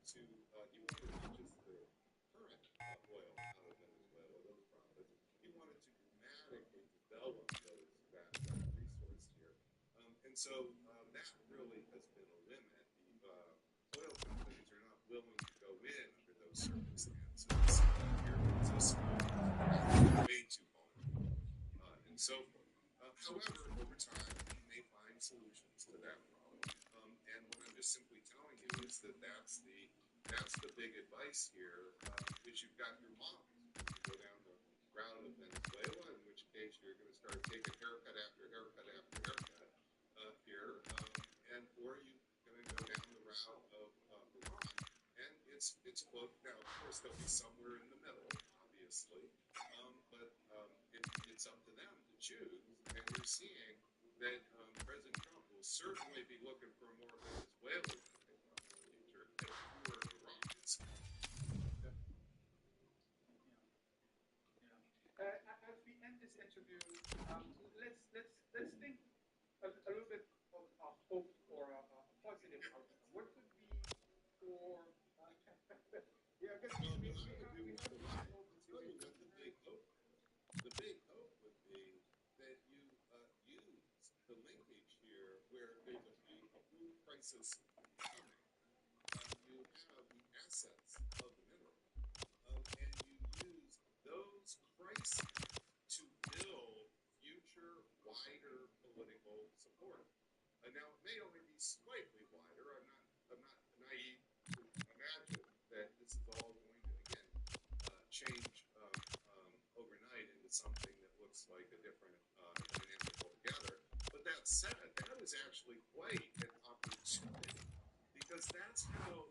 to he wanted not just the current oil out of Venezuela, those profits. He wanted to dramatically develop that resource here, and so that really has been a limit. The oil companies are not willing to go in under those circumstances. Here puts us way too vulnerable, and so forth. However, over time, we may find solutions to that problem. And what I'm just simply telling you is that that's the big advice here, is you've got your models. You go down the route of Venezuela, in which case you're going to start taking haircut after haircut after haircut here, or you're going to go down the route of Iran. And it's both. Now, of course, they'll be somewhere in the middle, obviously, but it's up to them to choose. And you're seeing that President Trump will certainly be looking for more Venezuela to pick up in the future if fewer Iran is. As we end this interview, let's think a little bit of a hope or a positive outcome. What could be for Yeah, I guess we have a lot of hope. I'll tell you what the big hope is. The big hope would be that you use the linkage here where there's a food crisis coming. You have the assets of the mineral, and you use those crises to build future wider political support. Now, it may only be slightly wider. I'm not naive to imagine that this is all going to again change overnight into something that looks like a different dynamic altogether. But that said, that is actually quite an opportunity, because that's how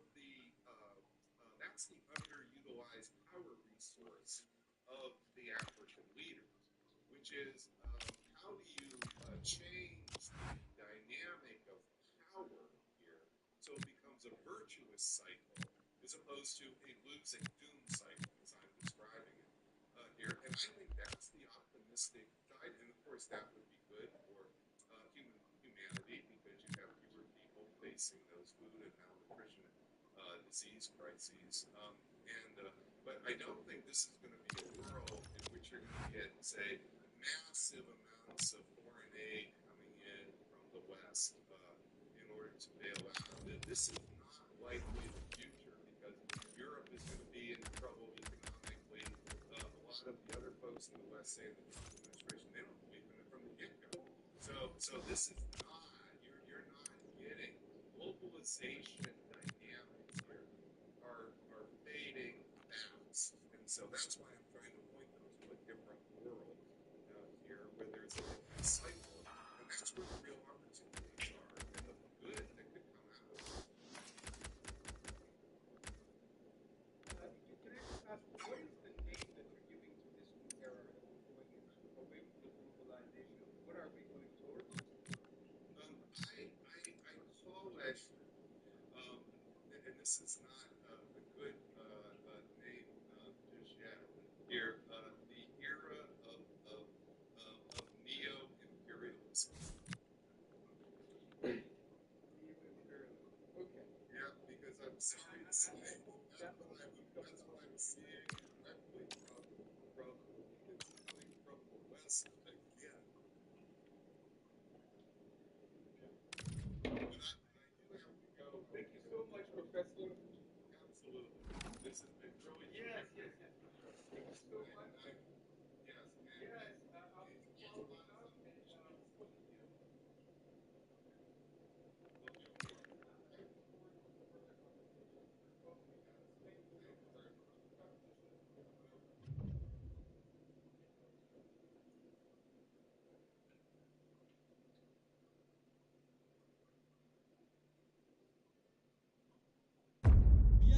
that's the underutilized power resource of the African leaders, which is how do you change the dynamic of power here so it becomes a virtuous cycle as opposed to a losing doom cycle, as I'm describing it here. And I think that's the optimistic side. And of course, that would be good for humanity, because you have fewer people facing those food and malnutrition disease crises. But I don't think this is going to be a world in which you're going to get, say, massive amounts of foreign aid coming in from the West in order to bail out. This is not likely the future, because Europe is going to be in trouble economically. A lot of the other folks in the West say the Trump administration, they don't believe in it from the get-go. So this is not, you're not getting globalization dynamics here are fading fast. And so that's why I'm trying to point them to a different world here, where there's a different cycle. And that's where the real opportunities are, and the good that could come out of it. Can I just ask, what is the name that you're giving to this new era that we're going into, away from the globalization? What are we going towards? I call it, and this is not a good name just yet here, the era of neo-imperialism. Neo-imperialism. Okay. Yeah, because I'm sorry to say, that's what I'm seeing directly from it's coming from the West again. But I do have to go. Thank you so much, Professor. Absolutely. This has been really Yes. terrific. Thank you so much. Yes. I'll be following up and supporting you.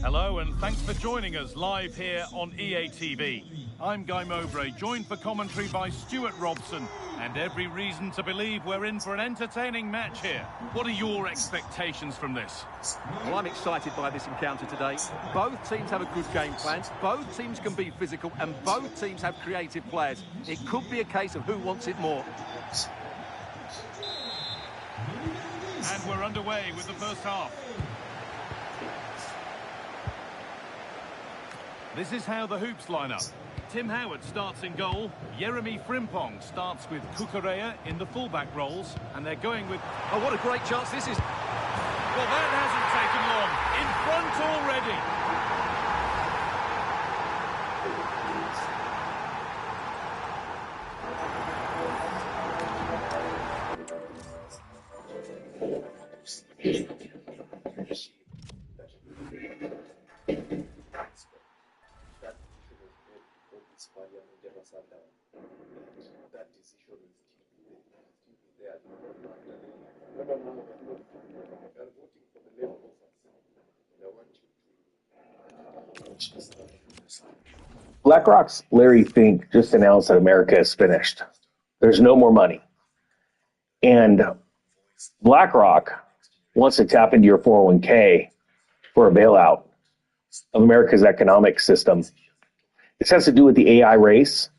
Hello and thanks for joining us live here on EA TV. I'm Guy Mowbray, joined for commentary by Stuart Robson, and every reason to believe we're in for an entertaining match here. What are your expectations from this? Well, I'm excited by this encounter today. Both teams have a good game plan, both teams can be physical, and both teams have creative players. It could be a case of who wants it more. And we're underway with the first half. This is how the hoops line up. Tim Howard starts in goal. Jeremy Frimpong starts with Kukurea in the fullback roles. And they're going with... Oh, what a great chance this is. Well, that hasn't taken long. In front already. That decision is stupid there. No. We are voting for the Labour office. I want you to... BlackRock's Larry Fink just announced that America is finished. There's no more money. And BlackRock wants to tap into your 401k for a bailout of America's economic system. This has to do with the AI race.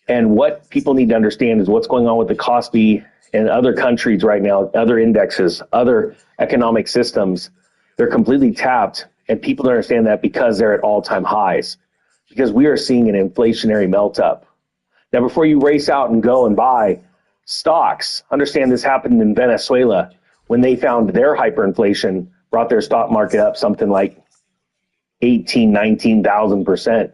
And what people need to understand is what's going on with the Kospi and other countries right now, other indexes, other economic systems. They're completely tapped, and people don't understand that because they're at all-time highs, because we are seeing an inflationary melt-up. Now, before you race out and go and buy stocks, understand this happened in Venezuela when they found their hyperinflation brought their stock market up something like 19,000%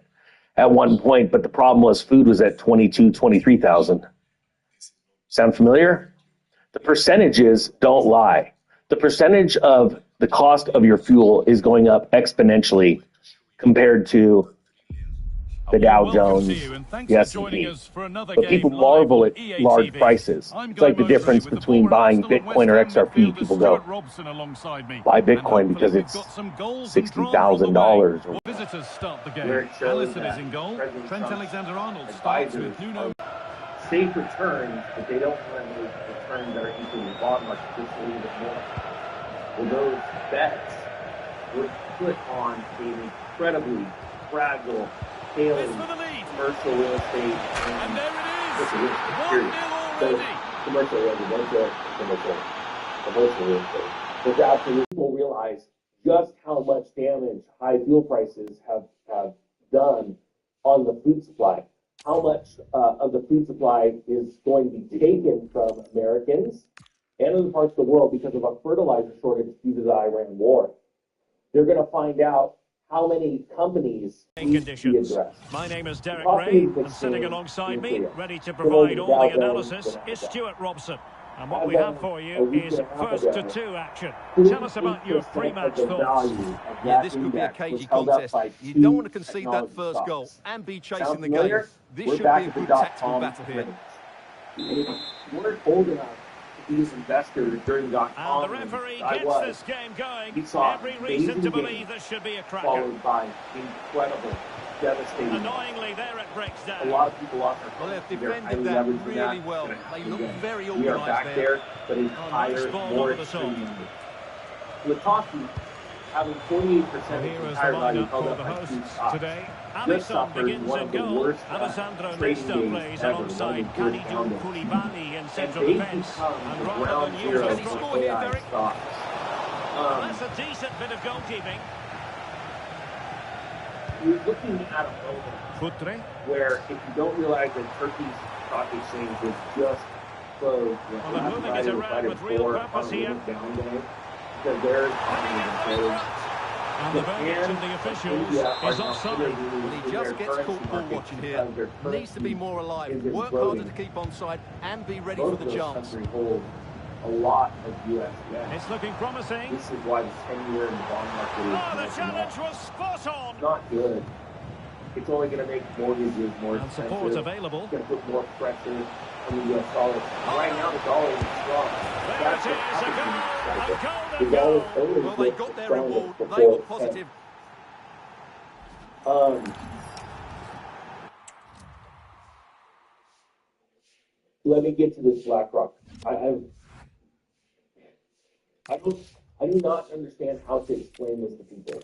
at one point, but the problem was food was at 23,000. Sound familiar? The percentages don't lie. The percentage of the cost of your fuel is going up exponentially compared to the Dow Jones, the S&P. But people marvel at large prices. It's like the difference between buying Bitcoin or XRP. People go, buy Bitcoin because it's $60,000. Visitors start the game. Where it shows Allison is in goal. President Trent Trump's Alexander-Arnold starts with advisors Nuno. Safe returns, but they don't want to make returns that are equal to the bond market, just a little bit more. Well, those bets would put on an incredibly fragile, failing It's for the lead. commercial real estate And there it is. real estate, 1-0 period. So, already. commercial residential, commercial real estate. There's absolutely people realize just how much damage high fuel prices have done on the food supply. How much of the food supply is going to be taken from Americans and other parts of the world because of a fertilizer shortage due to the Iran war. They're going to find out how many companies need to be addressed. My name is Derek Coffee Ray, and sitting exchange alongside me, nuclear. ready to Similar provide to all the Dow Jones, analysis, is Nasdaq. Stuart Robson. And what As we of have for a you week is and a half first ago, to two action. Tell us about your 38% pre-match of the thoughts. value of Yeah, that this could be a index was cagey held up contest. by You two don't want to concede that technology first stocks. goal and be chasing Sound the game. familiar? This We're should back be a at the good dot tactical com battle here. craze. And if we're old enough to be investors during dot And com, the referee I gets was, this game going. we saw Every reason amazing to games believe this should be a cracker. followed by incredible, devastating. Annoyingly, there it breaks A down. lot of people lost their Well, homes. they've They're defended highly that leveraged in really that. well. Gonna They happen look again. very We are organised back there. there, but in nice higher, ball more over the top. extreme. Lukaku, having 48% of Here the is the entire value lineup held for up the by two hosts stocks. today. Just Alisson suffered begins one in of the goal. worst Alessandro trading Nesta days plays ever, alongside running third Kalidou down. Koulibaly in And central they defence. become And the rather ground than zero use a Can he for strong... score here, AI Derek? stocks. That's a decent bit of goalkeeping. You're looking at a moment Futre. where if you don't realize that Turkey's stock exchange was just closed Well, they're moving it around with real purpose here. down day, because their economy is closed. And the verdict from the officials is offside. Well, he just gets caught ball watching here. Needs to be more alive. Work harder to keep onside and be ready for the chance. Countries hold a lot of U.S. debt. It's looking promising. This is why the 10-year in the bond market is Oh, the not challenge was spot on. not good. It's only going to make mortgages more And expensive. support available. It's going to put more pressure on the U.S. dollar. Right now, the dollar is strong. There That's it what is, a happens goal, in a golden this cycle. The dollar goal. only Well, they gets got their stronger reward. They before were it's positive. Let me get to this BlackRock. I do not understand how to explain this to people.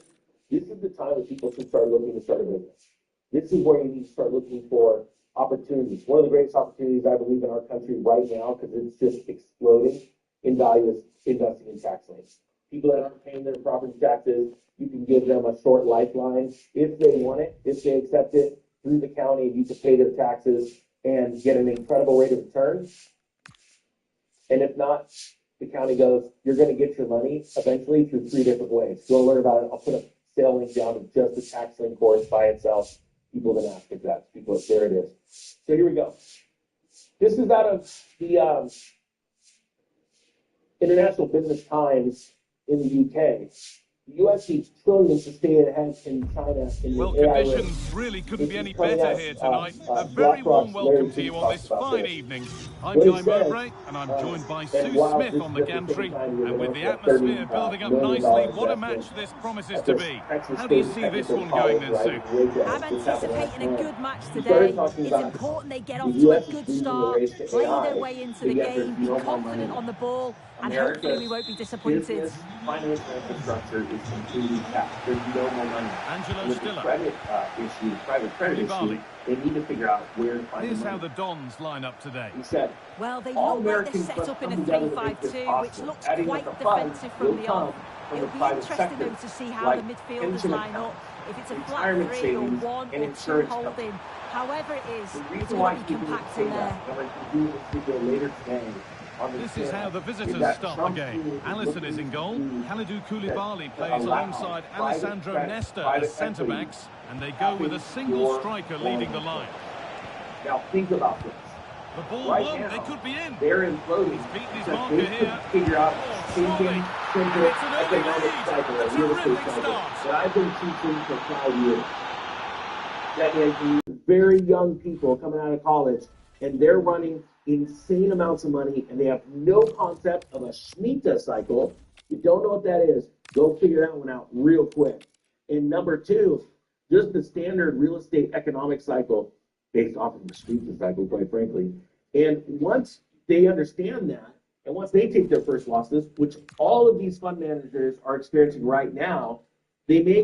This is the time that people should start looking to start a business. This is where you need to start looking for opportunities. One of the greatest opportunities I believe in our country right now, because it's just exploding in value, is investing in tax lanes. people that aren't paying their property taxes, you can give them a short lifeline if they want it, if they accept it through the county, you can pay their taxes and get an incredible rate of return. And if not, the county goes, you're going to get your money eventually through 3 different ways. Go learn about it. I'll put a sale link down of just the tax link course by itself. People then ask if that's people. There it is. So here we go. This is out of the International Business Times in the UK. The U.S. needs trillions to stay ahead in China in the Well, AI conditions race. really couldn't be any Coming better out, here tonight. A very BlackRock's warm welcome Larry to you Fink on this talks about fine this. evening. I'm What he Guy says, Mowbray, and I'm joined by Sue while Smith this on is the at the gantry. same time you're And with the gonna have $30 atmosphere building up million nicely, what a investment match this promises at to this be. Texas How do you State see this Technical one going College, then, right, Sue? in Waco. I'm This happened last anticipating a month. good match We started today. talking It's about important they get the off to a US is good leading the start, race to play AI, their way into but the yet there's game, be no more confident money. on the ball, and America's hopefully we won't be disappointed. business, financial infrastructure is completely capped. There's no more money. Angelo With the Stiller. credit issue, private credit issue, Koulibaly. they need to figure out where to find Here's the how money. the Dons line up today. He said, Well, they all look like they're Americans set must up in come a together to make this 3-5-2, which possible. looks Adding quite that the funds defensive will from the off. come from It'll the be private interesting, sector, though, to see how like the midfielders pension line up. accounts, If it's a flat retirement 3 or savings, 1 and or 2 insurance holding, however it is, The it's reason going why to be people would compact say in that, there. and like we do this video later today on This channel, is how the visitors that start the Trump game. team Allison is in goal. Kalidou Koulibaly plays allow alongside private Alessandro credit, Nesta private as centre-backs, and they go with a single your striker leading the own line. Now think about this. The ball Right won, now, they could be in. they're imploding He's beaten his because marker they here. couldn't figure out Oh, thinking surely. simple It's an early economic lead. cycle, A a real estate terrific cycle start. that I've been teaching for 5 years. That is very young people coming out of college, and they're running insane amounts of money, and they have no concept of a Shemitah cycle. If you don't know what that is, go figure that one out real quick. And number 2, just the standard real estate economic cycle based off of the Shemitah cycle, quite frankly. And once they understand that, and once they take their first losses, which all of these fund managers are experiencing right now, they may